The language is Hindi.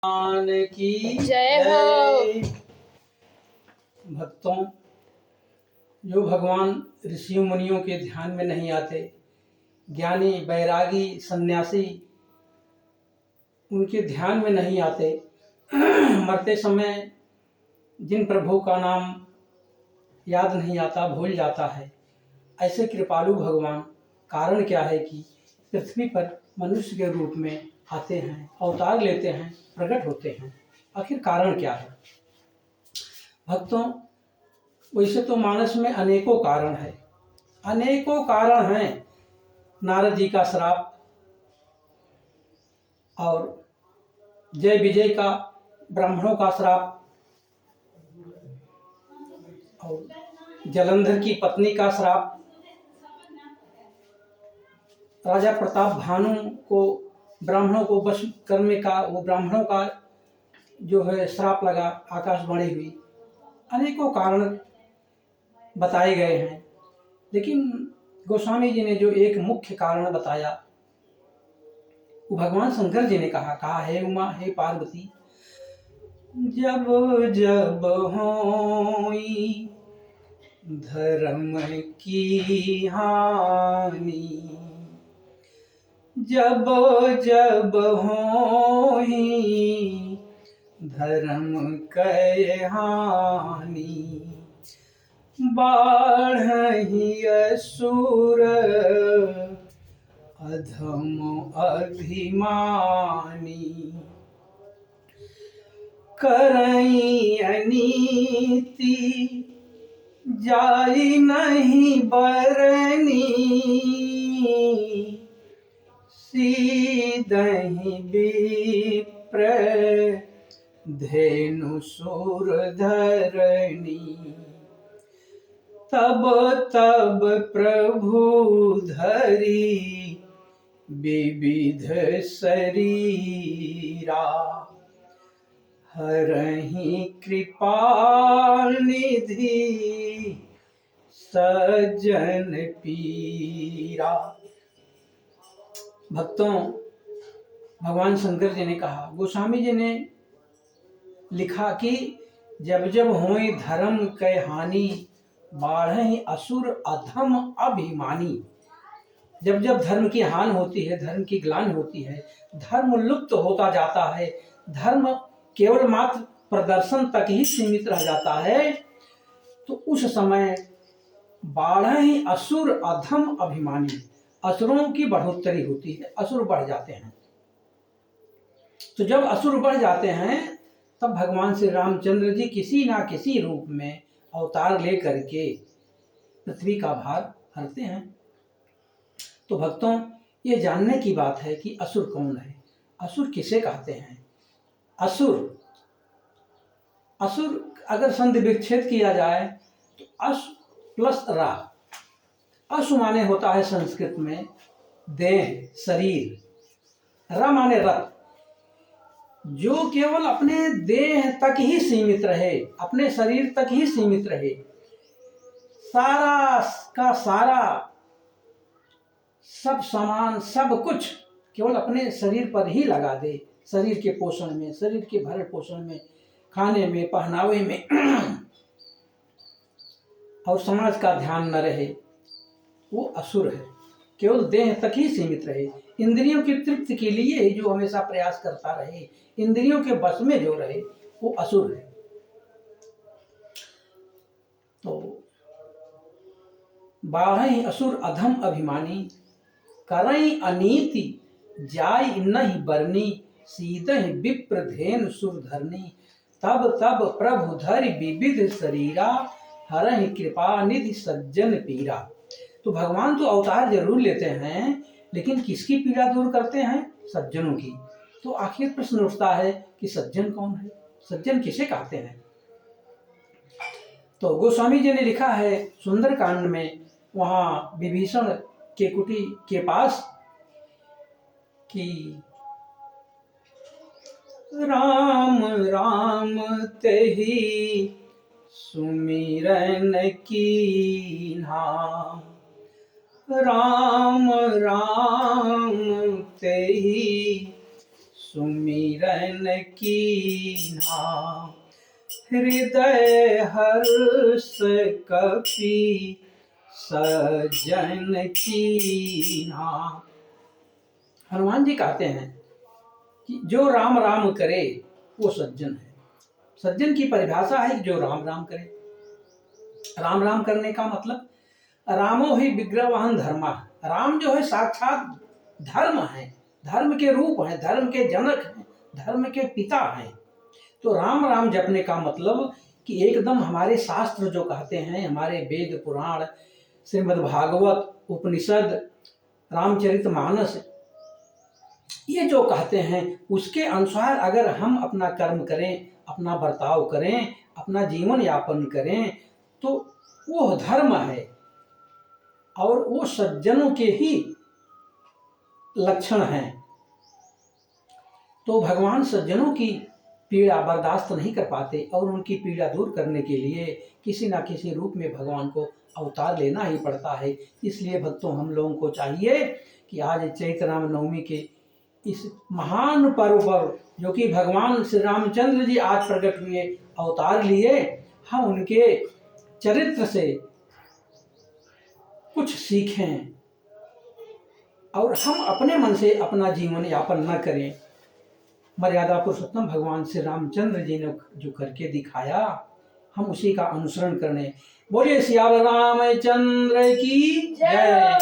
भगवान की जय हो। भक्तों, जो भगवान ऋषियों मुनियों के ध्यान में नहीं आते, ज्ञानी बैरागी सन्यासी उनके ध्यान में नहीं आते, मरते समय जिन प्रभु का नाम याद नहीं आता, भूल जाता है, ऐसे कृपालु भगवान कारण क्या है कि पृथ्वी पर मनुष्य के रूप में आते हैं, अवतार लेते हैं, प्रकट होते हैं। आखिर कारण क्या है भक्तों? वैसे तो मानस में अनेकों कारण है, अनेकों कारण हैं। नारद जी का श्राप और जय विजय का ब्राह्मणों का श्राप और जलंधर की पत्नी का श्राप, राजा प्रताप भानु को ब्राह्मणों को वश करने का, वो ब्राह्मणों का जो है श्राप लगा, आकाशवाणी हुई। अनेकों कारण बताए गए हैं, लेकिन गोस्वामी जी ने जो एक मुख्य कारण बताया, वो भगवान शंकर जी ने कहा हे उमा, हे पार्वती, जब जब होई धर्म की हानि, जब जब होई धर्म कै हानि, बाढ़हि असुर अधम अभिमानी, करई अनीति जाई नहीं बरनी, सीधहि विप्र धेनु सुर धरणी, तब तब प्रभु धरी विविध शरीरा, हरहि कृपाल निधि सज्जन पीरा। भक्तों, भगवान शंकर जी ने कहा, गोस्वामी जी ने लिखा कि जब जब होए धर्म कै हानि, बाढ़हि असुर अधम अभिमानी। जब जब धर्म की हानि होती है, धर्म की ग्लानि होती है, धर्म लुप्त होता जाता है, धर्म केवल मात्र प्रदर्शन तक ही सीमित रह जाता है, तो उस समय बाढ़हि असुर अधम अभिमानी, असुरों की बढ़ोतरी होती है, असुर बढ़ जाते हैं। तो जब असुर बढ़ जाते हैं, तब भगवान श्री रामचंद्र जी किसी ना किसी रूप में अवतार लेकर के पृथ्वी का भार हरते हैं। तो भक्तों, ये जानने की बात है कि असुर कौन है, असुर किसे कहते हैं। असुर अगर संधि विच्छेद किया जाए तो अस प्लस रा, असु माने होता है संस्कृत में देह, शरीर, रा माने रथ, जो केवल अपने देह तक ही सीमित रहे, अपने शरीर तक ही सीमित रहे, सारा का सारा सब सामान, सब कुछ केवल अपने शरीर पर ही लगा दे, शरीर के पोषण में, शरीर के भरण पोषण में, खाने में, पहनावे में और समाज का ध्यान न रहे, वो असुर है। केवल देह तक ही सीमित रहे, इंद्रियों की तृप्ति के लिए जो हमेशा प्रयास करता रहे, इंद्रियों के बस में जो रहे, वो असुर है। तो बाढ़हि असुर अधम अभिमानी, करई अनीति जाय नहीं बरनी, सीधहि विप्र धेनु सुर धरनी, तब तब प्रभु धरि विविध शरीरा, हरहि कृपा निधि सज्जन पीरा। तो भगवान तो अवतार जरूर लेते हैं, लेकिन किसकी पीड़ा दूर करते हैं? सज्जनों की। तो आखिर प्रश्न उठता है कि सज्जन कौन है, सज्जन किसे कहते हैं? तो गोस्वामी जी ने लिखा है सुंदर कांड में, वहाँ विभीषण के कुटी के पास कि राम राम तेहि सुमिरन कीन्हा, राम राम तेहि सुमिरन कीना, हृदय हर्ष कपि सज्जन कीना। हनुमान जी कहते हैं कि जो राम राम करे वो सज्जन है। सज्जन की परिभाषा है कि जो राम राम करे। राम राम करने का मतलब रामो ही विग्रहवान धर्म। राम जो है साक्षात धर्म है, धर्म के रूप है, धर्म के जनक हैं, धर्म के पिता हैं। तो राम राम जपने का मतलब कि एकदम हमारे शास्त्र जो कहते हैं, हमारे वेद पुराण, श्रीमद् भागवत, उपनिषद, रामचरितमानस, ये जो कहते हैं उसके अनुसार अगर हम अपना कर्म करें, अपना बर्ताव करें, अपना जीवन यापन करें तो वो धर्म है और वो सज्जनों के ही लक्षण हैं। तो भगवान सज्जनों की पीड़ा बर्दाश्त नहीं कर पाते और उनकी पीड़ा दूर करने के लिए किसी न किसी रूप में भगवान को अवतार लेना ही पड़ता है। इसलिए भक्तों, हम लोगों को चाहिए कि आज चैत्र राम नवमी के इस महान पर्व पर, जो कि भगवान श्री रामचंद्र जी आज प्रकट हुए, अवतार लिए, हम उनके चरित्र से कुछ सीखें और हम अपने मन से अपना जीवन यापन न करें। मर्यादा पुरुषोत्तम भगवान श्री रामचंद्र जी ने जो करके दिखाया, हम उसी का अनुसरण करने। बोलिए सियावर रामचंद्र की जय।